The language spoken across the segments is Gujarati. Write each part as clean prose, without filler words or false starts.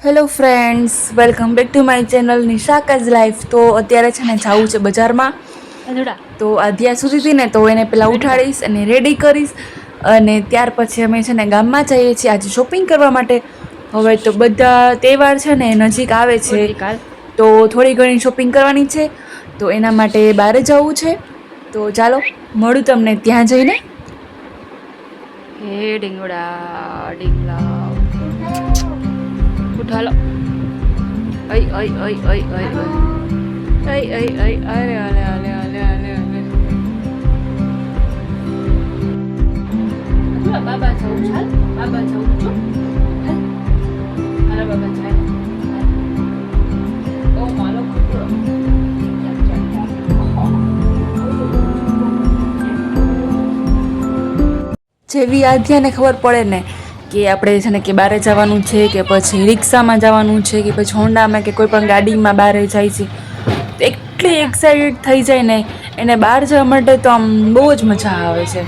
Hello friends, welcome back to my channel નિશાકાઝ લાઈફ. તો અત્યારે છે ને જવું છે બજારમાં. તો આધ્યા સુધી હતી ને તો એને પેલા ઉઠાડીશ અને રેડી કરીશ અને ત્યાર પછી અમે છે ને ગામમાં જઈએ છીએ આજે શોપિંગ કરવા માટે. હવે તો બધા તહેવાર છે ને નજીક આવે છે તો થોડી ઘણી શોપિંગ કરવાની છે, તો એના માટે બહાર જવું છે. તો ચાલો મળું તમને ત્યાં જઈને. હે ડીંગડા ડીંગલા ઉઠાલો. અય અય અય અય અય અય અય અય અરે અરે અરે અરે અરે અરે બાબા જવું ચાલ, બાબા જવું છું. હાલો બાબા જાય. ઓ માલો કુકડો. જેવી આધ્યાને ખબર પડે ને કે આપણે છે ને કે બહાર જવાનું છે કે પછી રિક્ષામાં જવાનું છે કે પછી હોન્ડામાં કે કોઈ પણ ગાડીમાં બહાર જાય છે, તો એટલી એક્સાઇટેડ થઈ જાય ને એને બહાર જવા માટે તો આમ બહુ જ મજા આવે છે.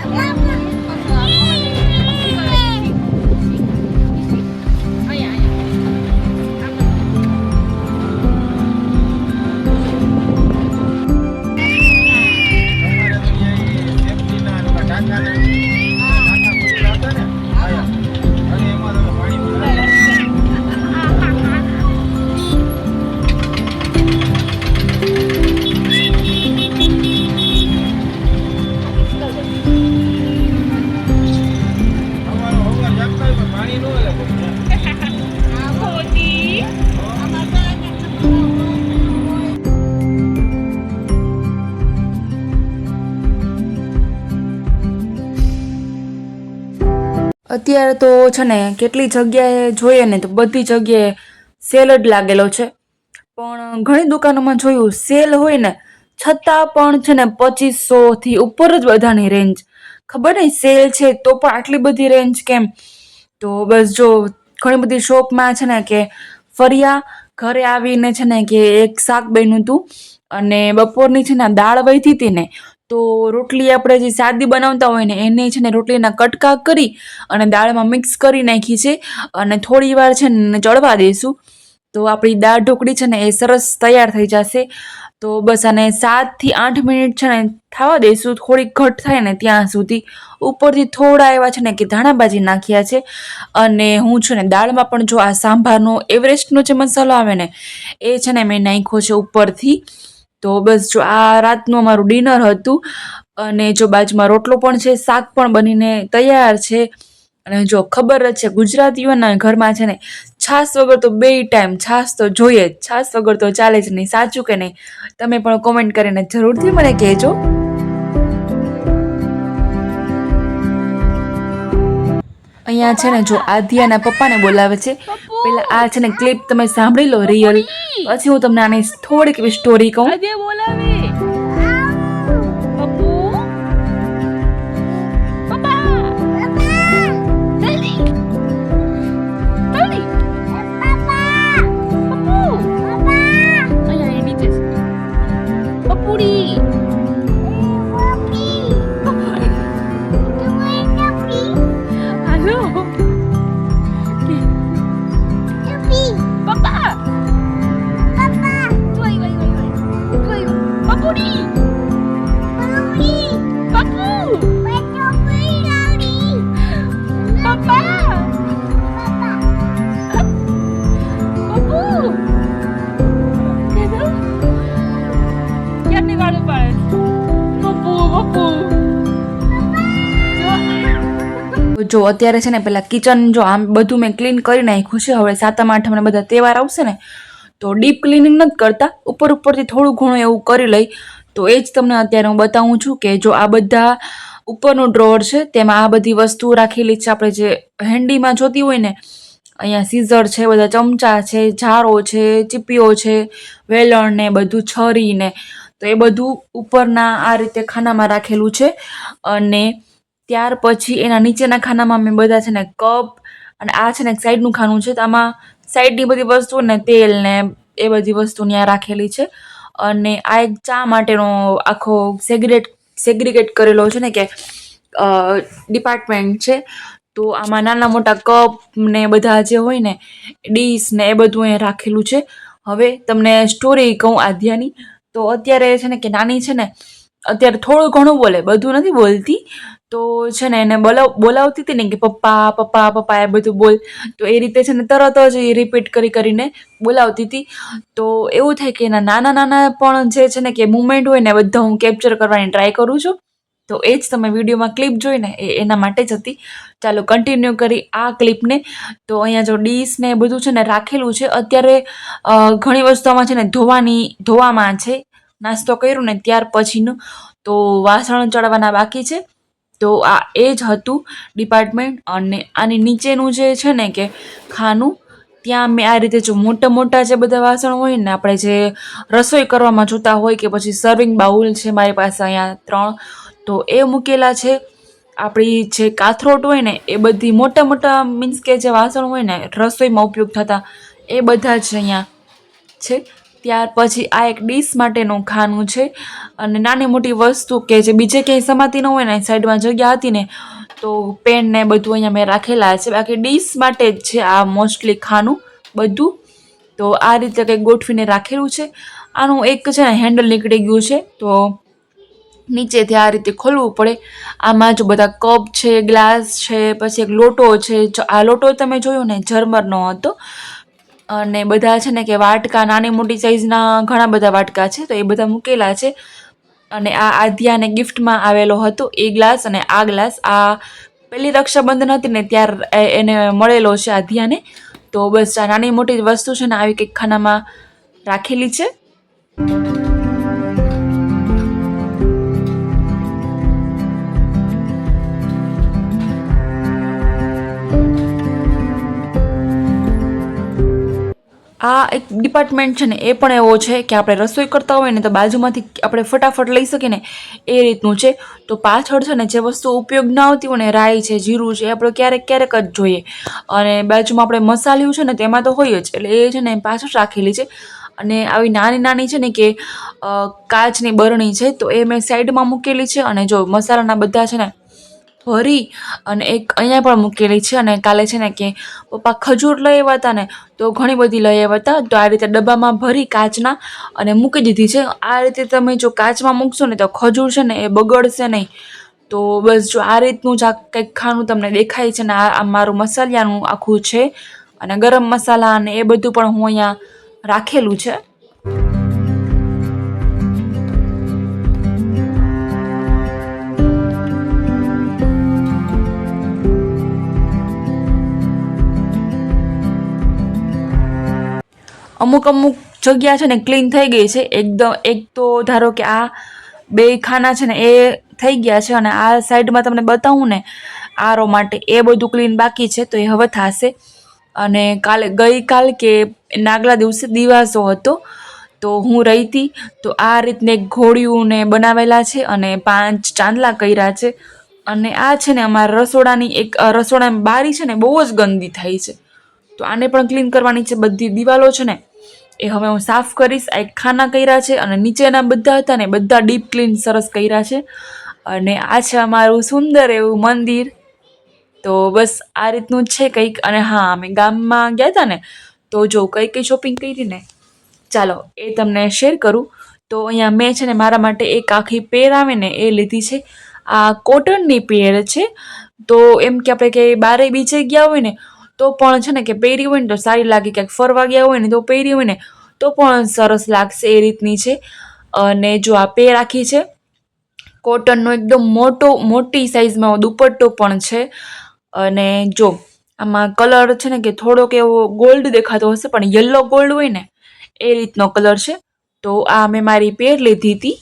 અત્યારે તો છે ને કેટલી જગ્યાએ જોઈએ ને તો બધી જગ્યાએ સેલ જ લાગેલો છે, પણ ઘણી દુકાનોમાં જોયું સેલ હોય ને છતાં પણ છે ને 2500થી ઉપર જ બધાની રેન્જ. ખબર નહીં સેલ છે તો પણ આટલી બધી રેન્જ કેમ. તો બસ જો ઘણી બધી શોપમાં છે ને કે ફર્યા, ઘરે આવીને છે ને કે એક શાક બન્યું હતું અને બપોરની છે ને દાળ વધી હતી ને તો રોટલી આપણે જે સાદી બનાવતા હોય ને એને છે ને રોટલીના કટકા કરી અને દાળમાં મિક્સ કરી નાખી છે અને થોડી વાર છે ને ચડવા દઈશું તો આપણી દાળ ઢોકળી છે ને એ સરસ તૈયાર થઈ જશે. તો બસ આને 7 થી 8 મિનિટ છે ને થવા દઈશું, થોડીક ઘટ થાય ને ત્યાં સુધી. ઉપરથી થોડા એવા છે ને કે ધાણાભાજી નાખ્યા છે અને હું છે ને દાળમાં પણ જો આ સાંભારનો એવરેસ્ટનો જે મસાલો આવે ને એ છે ને મેં નાખ્યો છે ઉપરથી. તો બસ જો આ રાતનું અમારું ડિનર હતું અને જો બાજુમાં રોટલો પણ છે, શાક પણ બનીને તૈયાર છે. અને જો ખબર જ છે ગુજરાતીઓના ઘરમાં છે ને છાશ વગર તો બે ટાઈમ છાશ તો જોઈએ જ, છાશ વગર તો ચાલે જ નહીં. સાચું કે નહીં? તમે પણ કોમેન્ટ કરીને જરૂરથી મને કહેજો. અહીંયા છે ને જો આધ્યાના પપ્પાને બોલાવે છે. પેલા આ છે ને ક્લિપ તમે સાંભળી લો રિયલ, પછી હું તમને આની થોડીક એવી સ્ટોરી કહું. જો અત્યારે છે ને પેલા કિચન જો આમ બધું મેં ક્લીન કરી નાખ્યું છે. હવે 7મ 8મ બધા તહેવાર આવશે ને તો ડીપ ક્લિનિંગ નથી કરતા, ઉપરથી થોડું ઘણું એવું કરી લઈ. તો એ જ તમને અત્યારે હું બતાવું છું કે જો આ બધા ઉપરનું ડ્રોવર છે તેમાં આ બધી વસ્તુ રાખેલી છે. આપણે જે હેન્ડીમાં જોતી હોય ને, અહીંયા સીઝર છે, બધા ચમચા છે, જારો છે, ચીપીઓ છે, વેલણ ને બધું, છરી ને, તો એ બધું ઉપરના આ રીતે ખાનામાં રાખેલું છે. અને ત્યાર પછી એના નીચેના ખાનામાં મેં બધા છે ને કપ, અને આ છે ને એક સાઈડનું ખાનું છે તો આમાં સાઈડની બધી વસ્તુ ને તેલ ને એ બધી વસ્તુ ત્યાં રાખેલી છે. અને આ એક ચા માટેનો આખો સેગ્રીગેટ કરેલો છે ને કે ડિપાર્ટમેન્ટ છે. તો આમાં નાના મોટા કપ ને બધા જે હોય ને ડીશ ને એ બધું અહીંયા રાખેલું છે. હવે તમને સ્ટોરી કહું આધ્યાની. તો અત્યારે છે ને કે નાની છે ને અત્યારે થોડું ઘણું બોલે, બધું નથી બોલતી. તો છે ને એને બોલાવતી હતી ને કે પપ્પા પપ્પા પપ્પા એ બધું બોલ, તો એ રીતે છે ને તરત જ એ રિપીટ કરીને બોલાવતી હતી. તો એવું થાય કે એના નાના નાના પણ જે છે ને કે મુમેન્ટ હોય ને બધા હું કેપ્ચર કરવાની ટ્રાય કરું છું. તો એ જ તમે વિડીયોમાં ક્લિપ જોઈને એના માટે જ હતી. ચાલો કન્ટિન્યુ કરી આ ક્લિપને. તો અહીંયા જો ડીશ ને બધું છે ને રાખેલું છે. અત્યારે ઘણી વસ્તુમાં છે ને ધોવામાં છે. નાસ્તો કર્યો ને ત્યાર પછીનું તો વાસણ ચડવાના બાકી છે. તો આ એ જ હતું ડિપાર્ટમેન્ટ. અને આની નીચેનું જે છે ને કે ખાનું, ત્યાં મેં આ રીતે જો મોટા મોટા જે બધા વાસણ હોય ને આપણે જે રસોઈ કરવામાં જોતા હોય કે પછી સર્વિંગ બાઉલ છે મારી પાસે અહીંયા 3, તો એ મૂકેલા છે. આપણી જે કાથરોટ હોય ને એ બધી મોટા મોટા મીન્સ કે જે વાસણ હોય ને રસોઈમાં ઉપયોગ થતા એ બધા જ અહીંયા છે. ત્યાર પછી આ એક ડીશ માટેનું ખાનું છે. અને નાની મોટી વસ્તુ કે જે બીજે ક્યાંય સમાતી ન હોય ને સાઈડમાં જગ્યા હતી ને તો પેન ને બધું અહીંયા મેં રાખેલા છે. બાકી ડીશ માટે જ છે આ મોસ્ટલી ખાનું બધું. તો આ રીતે કંઈક ગોઠવીને રાખેલું છે. આનું એક છે ને હેન્ડલ નીકળી ગયું છે, તો નીચેથી આ રીતે ખોલવું પડે. આમાં જો બધા કપ છે, ગ્લાસ છે, પછી એક લોટો છે. આ લોટો તમે જોયો ને ઝરમરનો હતો. અને બધા છે ને કે વાટકા નાની મોટી સાઈઝના ઘણા બધા વાટકા છે, તો એ બધા મૂકેલા છે. અને આ આધ્યાને ગિફ્ટમાં આવેલો હતો એ ગ્લાસ. અને આ ગ્લાસ આ પહેલી રક્ષાબંધન હતી ને ત્યાર એને મળેલો છે આધ્યાને. તો બસ આ નાની મોટી વસ્તુ છે ને આવી કંઈક ખાનામાં રાખેલી છે. આ એક ડિપાર્ટમેન્ટ છે ને એ પણ એવો છે કે આપણે રસોઈ કરતા હોય ને તો બાજુમાંથી આપણે ફટાફટ લઈ શકીએ ને એ રીતનું છે. તો પાછળ છે ને જે વસ્તુ ઉપયોગ ના આવતી હોય ને રાઈ છે, જીરું છે, એ આપણે ક્યારેક ક્યારેક જ જોઈએ. અને બાજુમાં આપણે મસાલિયું છે ને તેમાં તો હોય જ, એટલે એ છે ને પાછળ રાખેલી છે. અને આવી નાની નાની છે ને કે કાચની બરણી છે, તો એ મેં સાઈડમાં મૂકેલી છે. અને જો મસાલાના બધા છે ને ભરી અને એક અહીંયા પણ મૂકેલી છે. અને કાલે છે ને કે પપ્પા ખજૂર લઈ આવ્યા હતા ને, તો ઘણી બધી લઈ આવ્યા હતા. તો આ રીતે ડબ્બામાં ભરી કાચના અને મૂકી દીધી છે. આ રીતે તમે જો કાચમાં મૂકશો ને તો ખજૂર છે ને એ બગડશે નહીં. તો બસ જો આ રીતનું જ આ કંઈક ખાનું તમને દેખાય છે ને આ મારું મસાલિયાનું આખું છે. અને ગરમ મસાલા અને એ બધું પણ હું અહીંયા રાખેલું છે. અમુક જગ્યા છે ને ક્લીન થઈ ગઈ છે એકદમ. એક તો ધારો કે આ 2 ખાના છે ને એ થઈ ગયા છે. અને આ સાઈડમાં તમને બતાવું ને આરો માટે એ બધું ક્લીન બાકી છે, તો એ હવે થશે. અને ગઈકાલ કે નાગલા દિવસે દિવાસો હતો, તો હું રહી હતી. તો આ રીતને ઘોડિયું ને બનાવેલા છે અને 5 ચાંદલા કર્યા છે. અને આ છે ને અમારા રસોડાની બારી છે ને બહુ જ ગંદી થાય છે, તો આને પણ ક્લીન કરવાની છે. બધી દિવાલો છે ને એ હવે હું સાફ કરીશ. આ એક ખાના કર્યા છે અને નીચેના બધા હતા ને બધા ડીપ ક્લીન સરસ કર્યા છે. અને આ છે અમારું સુંદર એવું મંદિર. તો બસ આ રીતનું જ છે કંઈક. અને હા, અમે ગામમાં ગયા હતા ને, તો જો કઈ કઈ શોપિંગ કરી ને ચાલો એ તમને શેર કરું. તો અહીંયા મેં છે ને મારા માટે એક આખી પેર આવે ને એ લીધી છે. આ કોટનની પેર છે. તો એમ કે આપણે કે બારે બીજે ગયા હોય ને તો પણ છે ને કે પહેરી હોય ને તો સારી લાગે. ક્યાંક ફરવા ગયા હોય ને તો પહેરી હોય ને તો પણ સરસ લાગશે એ રીતની છે. અને જો આ પેર આખી છે કોટનનો, એકદમ મોટી સાઈઝમાં દુપટ્ટો પણ છે. અને જો આમાં કલર છે ને કે થોડોક એવો ગોલ્ડ દેખાતો હશે, પણ યલો ગોલ્ડ હોય ને એ રીતનો કલર છે. તો આ મેં મારી પેર લીધી હતી.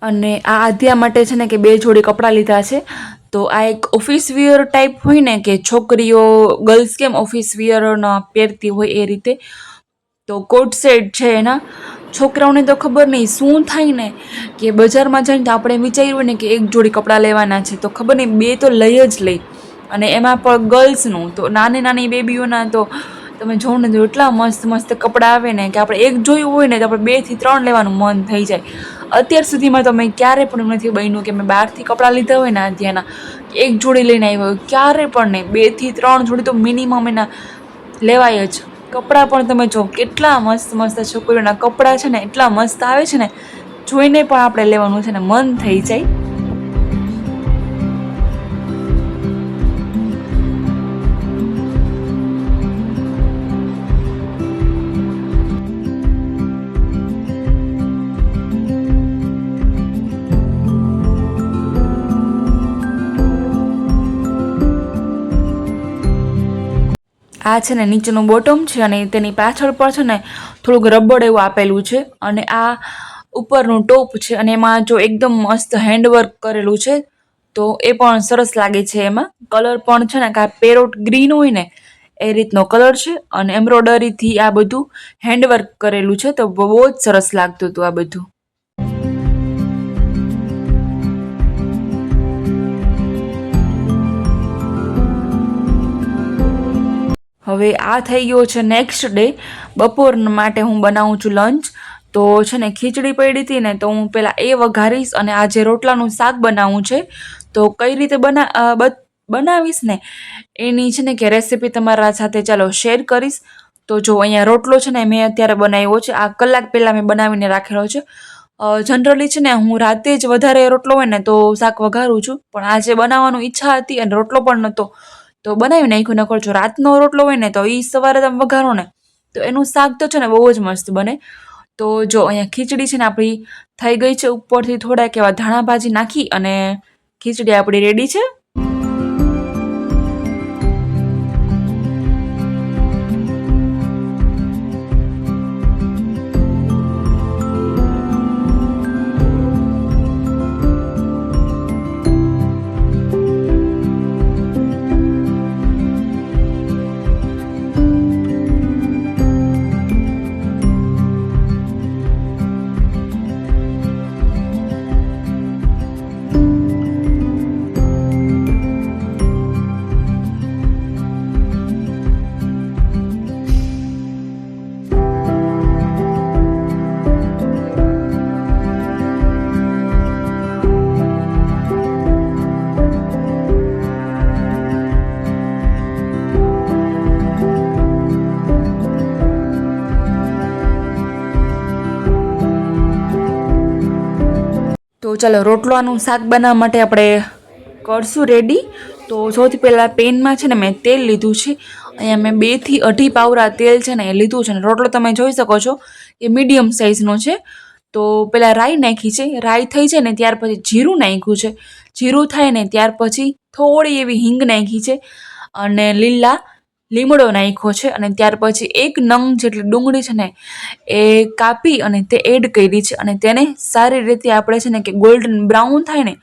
અને આ આધ્યા માટે છે ને કે 2 જોડી કપડાં લીધા છે. તો આ એક ઓફિસ વિયર ટાઈપ હોય ને, કે છોકરીઓ ગર્લ્સ કેમ ઓફિસ વિયર પહેરતી હોય એ રીતે. તો કોટ સેટ છે એના. છોકરાઓને તો ખબર નહીં શું થાય ને, કે બજારમાં જઈને તો આપણે વિચાર્યું ને કે 1 જોડી કપડાં લેવાના છે, તો ખબર નહીં 2 તો લઈ જ લઈ. અને એમાં પણ ગર્લ્સનું તો નાની નાની બેબીઓના તો તમે જોવો ને તો એટલા મસ્ત મસ્ત કપડાં આવે ને, કે આપણે 1 જોયું હોય ને તો આપણે 2 થી 3 લેવાનું મન થઈ જાય. અત્યાર સુધીમાં તો મેં ક્યારે પણ નથી બન્યું કે મેં બહારથી કપડાં લીધા હોય ને આધ્યાના, 1 જોડી લઈને આવ્યો હોય, ક્યારે પણ નહીં. 2 થી 3 જોડી તો મિનિમમ એના લેવાય જ. કપડાં પણ તમે જો કેટલા મસ્ત મસ્ત છોકરીઓના કપડાં છે ને, એટલા મસ્ત આવે છે ને, જોઈને પણ આપણે લેવાનું છે ને મન થઈ જાય. આ છે ને નીચેનું બોટમ છે, અને તેની પાછળ પર છે ને થોડુંક રબડ એવું આપેલું છે. અને આ ઉપરનું ટોપ છે, અને એમાં જો એકદમ મસ્ત હેન્ડવર્ક કરેલું છે, તો એ પણ સરસ લાગે છે. એમાં કલર પણ છે ને કાં પેરોટ ગ્રીન હોય ને એ રીતનો કલર છે, અને એમ્બ્રોડરીથી આ બધું હેન્ડવર્ક કરેલું છે, તો બહુ જ સરસ લાગતું હતું આ બધું. હવે આ થઈ ગયો છે નેક્સ્ટ ડે. બપોર માટે હું બનાવું છું લંચ. તો છે ને ખીચડી પડી હતી ને, તો હું પહેલાં એ વઘારીશ, અને આ જે રોટલાનું શાક બનાવવું છે, તો કઈ રીતે બનાવીશ ને એની છે ને કે રેસીપી તમારા સાથે ચાલો શેર કરીશ. તો જો અહીંયા રોટલો છે ને મેં અત્યારે બનાવ્યો છે, આ કલાક પહેલાં મેં બનાવીને રાખેલો છે. જનરલી છે ને હું રાતે જ વધારે રોટલો હોય ને તો શાક વઘારું છું, પણ આજે બનાવવાનું ઈચ્છા હતી અને રોટલો પણ નહોતો, તો બનાવી નાખ્યું. નકર જો રાતનો રોટલો હોય ને તો એ સવારે તમે વઘારો ને તો એનું શાક તો છે ને બહુ જ મસ્ત બને. તો જો અહીંયા ખીચડી છે ને આપણી થઈ ગઈ છે. ઉપરથી થોડાક એવા ધાણા ભાજી નાખી અને ખીચડી આપણી રેડી છે. તો ચાલો રોટલાનું શાક બનાવવા માટે આપણે કરશું રેડી. તો સૌથી પહેલાં પેનમાં છે ને મેં તેલ લીધું છે. અહીંયા મેં 2 થી 2.5 પાવરા તેલ છે ને એ લીધું છે. ને રોટલો તમે જોઈ શકો છો એ મીડિયમ સાઇઝનો છે. તો પહેલાં રાઈ નાખી છે. રાઈ થઈ જાય ને ત્યાર પછી જીરું નાખ્યું છે. જીરું થાય ને ત્યાર પછી થોડી એવી હિંગ નાખી છે, અને લીમડો નાખ્યો છે. અને ત્યાર પછી 1 નંગ જેટલી ડુંગળી છે ને એ કાપી અને તે એડ કરી છે. અને તેને સારી રીતે આપણે છે ને કે ગોલ્ડન બ્રાઉન થાય ને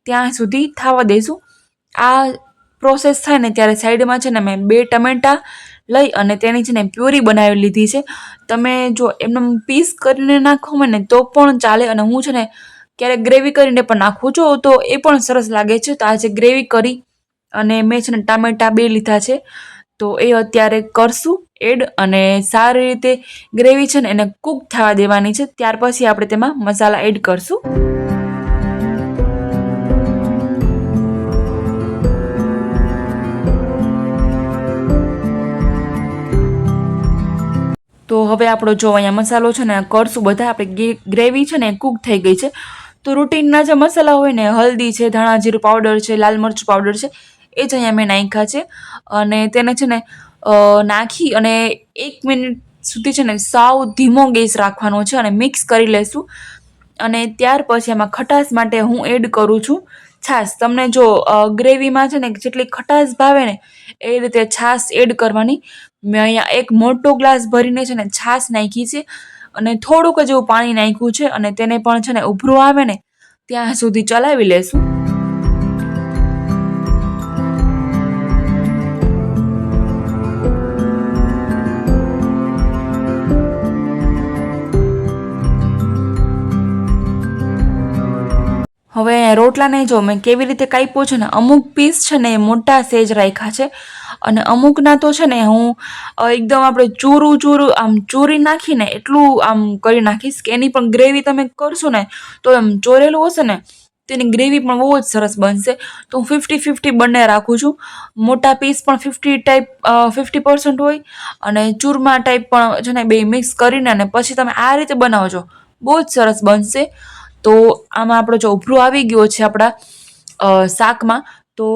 ત્યાં સુધી થવા દઈશું. આ પ્રોસેસ થાય ને ત્યારે સાઈડમાં છે ને મેં 2 ટમેટા લઈ અને તેની છે ને પ્યુરી બનાવી લીધી છે. તમે જો એમને પીસ કરીને નાખો ને તો પણ ચાલે, અને હું છે ને ક્યારેક ગ્રેવી કરીને પણ નાખું છું, તો એ પણ સરસ લાગે છે. તો આજે ગ્રેવી કરી અને મેં છે ને ટામેટા 2 લીધા છે, તો એ અત્યારે કરશું એડ. અને સારી રીતે ગ્રેવી છે ને એને કૂક થવા દેવાની છે. ત્યાર પછી આપણે તેમાં મસાલા એડ કરશું. તો હવે આપણો જો અહીંયા મસાલો છે ને કરશું બધા. આપણે ગ્રેવી છે ને કૂક થઈ ગઈ છે. તો રૂટીનના જે મસાલા હોય ને, હલ્દી છે, ધાણા જીરું પાવડર છે, લાલ મરચું પાવડર છે, એ જ અહીંયા મેં નાખ્યા છે. અને તેને છે ને નાખી અને 1 મિનિટ સુધી છે ને સાવ ધીમો ગેસ રાખવાનો છે, અને મિક્સ કરી લેશું. અને ત્યાર પછી એમાં ખટાશ માટે હું એડ કરું છું છાશ. તમને જો ગ્રેવીમાં છે ને જેટલી ખટાશ ભાવે ને એ રીતે છાશ એડ કરવાની. મેં અહીંયા 1 મોટો ગ્લાસ ભરીને છે ને છાશ નાખી છે, અને થોડુંક જ એવું પાણી નાખ્યું છે. અને તેને પણ છે ને ઉભરું આવે ને ત્યાં સુધી ચલાવી લેશું. હવે રોટલાને જો મેં કેવી રીતે કાપ્યો છે ને, અમુક પીસ છે ને એ મોટા સેજ રાખ્યા છે અને અમુકના તો છે ને હું એકદમ આપણે ચૂરું આમ ચૂરી નાખીને એટલું આમ કરી નાખીશ કે એની પણ ગ્રેવી તમે કરશો ને તો એમ ચોરેલું હશે ને તેની ગ્રેવી પણ બહુ જ સરસ બનશે. તો હું 50-50 બંને રાખું છું. મોટા પીસ પણ 50% હોય અને ચૂરમા ટાઈપ પણ છે ને, બે મિક્સ કરીને અને પછી તમે આ રીતે બનાવજો, બહુ જ સરસ બનશે. તો આમાં આપણો જો ઉભરો આવી ગયો છે આપણા શાકમાં, તો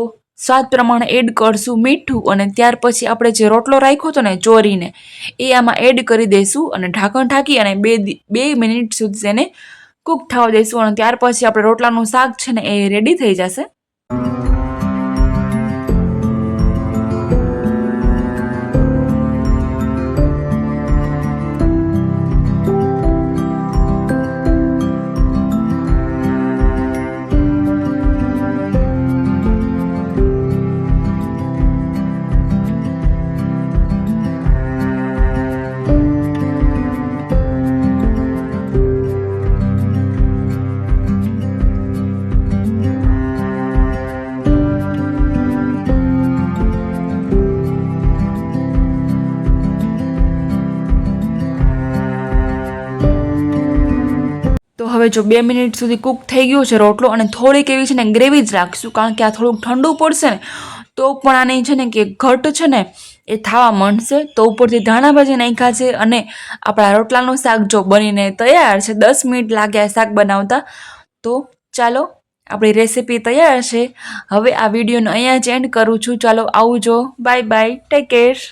સ્વાદ પ્રમાણે એડ કરશું મીઠું અને ત્યાર પછી આપણે જે રોટલો રાખ્યો હતો ને ચોરીને એ આમાં એડ કરી દઈશું અને ઢાંકણ ઢાંકી અને 2 મિનિટ સુધી તેને કૂક થવા દઈશું અને ત્યાર પછી આપણે રોટલાનું શાક છે ને એ રેડી થઈ જશે. તો હવે જો 2 મિનિટ સુધી કૂક થઈ ગયો છે રોટલો અને થોડીક એવી છે ને ગ્રેવી જ રાખશું, કારણ કે આ થોડુંક ઠંડુ પડશે ને તો પણ આની છે ને કે ઘટ છે ને એ થવા માંડશે. તો ઉપરથી ધાણા ભાજી નાખ્યા છે અને આપણા રોટલાનું શાક જો બનીને તૈયાર છે. 10 મિનિટ લાગ્યા શાક બનાવતા. તો ચાલો આપણી રેસીપી તૈયાર છે. હવે આ વિડીયોને અહીંયા જ એન્ડ કરું છું. ચાલો આવજો, બાય બાય, ટેક કેર.